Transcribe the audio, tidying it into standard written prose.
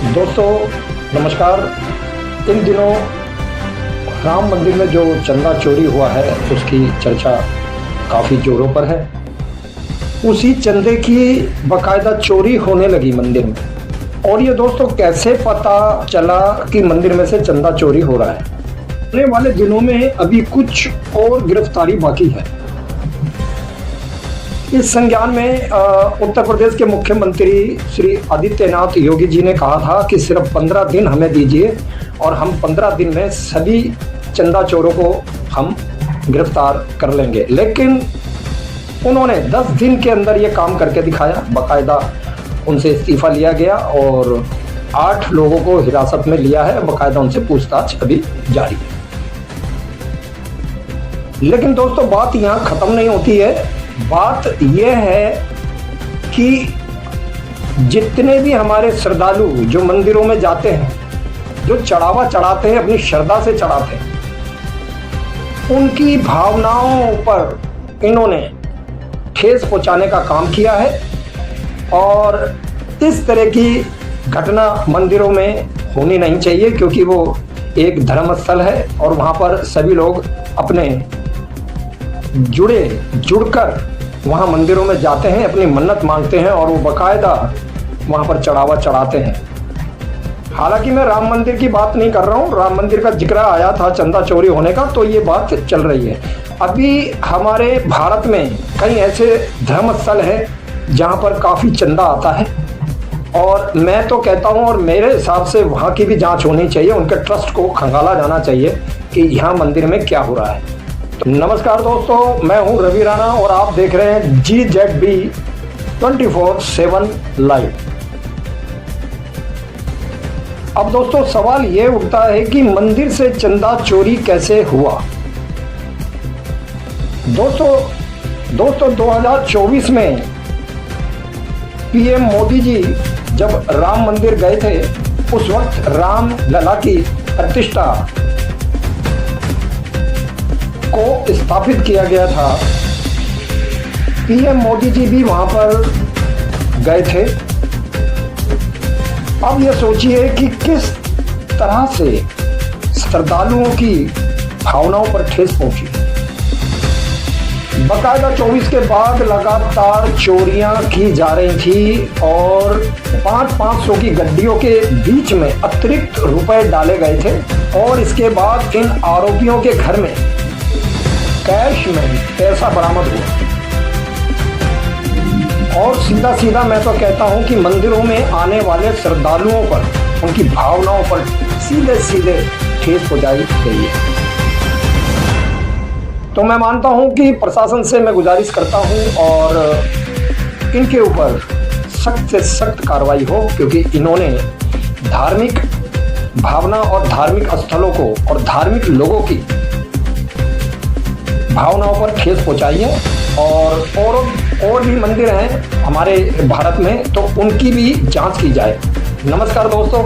दोस्तों नमस्कार। इन दिनों राम मंदिर में जो चंदा चोरी हुआ है उसकी चर्चा काफ़ी जोरों पर है। उसी चंदे की बाकायदा चोरी होने लगी मंदिर में। और ये दोस्तों कैसे पता चला कि मंदिर में से चंदा चोरी हो रहा है? आने वाले दिनों में अभी कुछ और गिरफ्तारी बाकी है। इस संज्ञान में उत्तर प्रदेश के मुख्यमंत्री श्री आदित्यनाथ योगी जी ने कहा था कि सिर्फ 15 दिन हमें दीजिए और हम 15 दिन में सभी चंदा चोरों को हम गिरफ्तार कर लेंगे। लेकिन उन्होंने 10 दिन के अंदर ये काम करके दिखाया। बाकायदा उनसे इस्तीफा लिया गया और 8 लोगों को हिरासत में लिया है। बाकायदा उनसे पूछताछ अभी जारी है। लेकिन दोस्तों बात यहाँ खत्म नहीं होती है। बात यह है कि जितने भी हमारे श्रद्धालु जो मंदिरों में जाते हैं, जो चढ़ावा चढ़ाते हैं, अपनी श्रद्धा से चढ़ाते हैं, उनकी भावनाओं पर इन्होंने ठेस पहुंचाने का काम किया है। और इस तरह की घटना मंदिरों में होनी नहीं चाहिए, क्योंकि वो एक धर्मस्थल है और वहाँ पर सभी लोग अपने जुड़कर वहाँ मंदिरों में जाते हैं, अपनी मन्नत मांगते हैं और वो बाकायदा वहाँ पर चढ़ावा चढ़ाते हैं। हालांकि मैं राम मंदिर की बात नहीं कर रहा हूँ। राम मंदिर का जिक्र आया था चंदा चोरी होने का, तो ये बात चल रही है। अभी हमारे भारत में कई ऐसे धर्मस्थल है जहाँ पर काफ़ी चंदा आता है और मैं तो कहता हूँ, और मेरे हिसाब से वहाँ की भी जाँच होनी चाहिए। उनके ट्रस्ट को खंगाला जाना चाहिए कि यहाँ मंदिर में क्या हो रहा है। नमस्कार दोस्तों, मैं हूं रवि राणा और आप देख रहे हैं GZB 24/7 लाइव। अब दोस्तों सवाल ये उठता है कि मंदिर से चंदा चोरी कैसे हुआ। दोस्तों 2024 में PM मोदी जी जब राम मंदिर गए थे, उस वक्त राम लला की प्रतिष्ठा को स्थापित किया गया था। PM मोदी जी भी वहां पर गए थे। अब ये सोचिए कि किस तरह से श्रद्धालुओं की भावनाओं पर ठेस पहुंची। बाकायदा 24 के बाद लगातार चोरियां की जा रही थी और 500 की गड्डियों के बीच में अतिरिक्त रुपए डाले गए थे। और इसके बाद इन आरोपियों के घर में कैश में पैसा बरामद हुआ। और सीधा सीधा मैं तो कहता हूं कि मंदिरों में आने वाले श्रद्धालुओं पर, उनकी भावनाओं पर सीधे सीधे ठेस पहुंचाई गई है। तो मैं मानता हूं कि प्रशासन से मैं गुजारिश करता हूं और इनके ऊपर सख्त से सख्त कार्रवाई हो, क्योंकि इन्होंने धार्मिक भावना और धार्मिक स्थलों को और धार्मिक लोगों की भावनाओं पर ठेस पहुंचाई है। और भी मंदिर हैं हमारे भारत में, तो उनकी भी जांच की जाए। नमस्कार दोस्तों।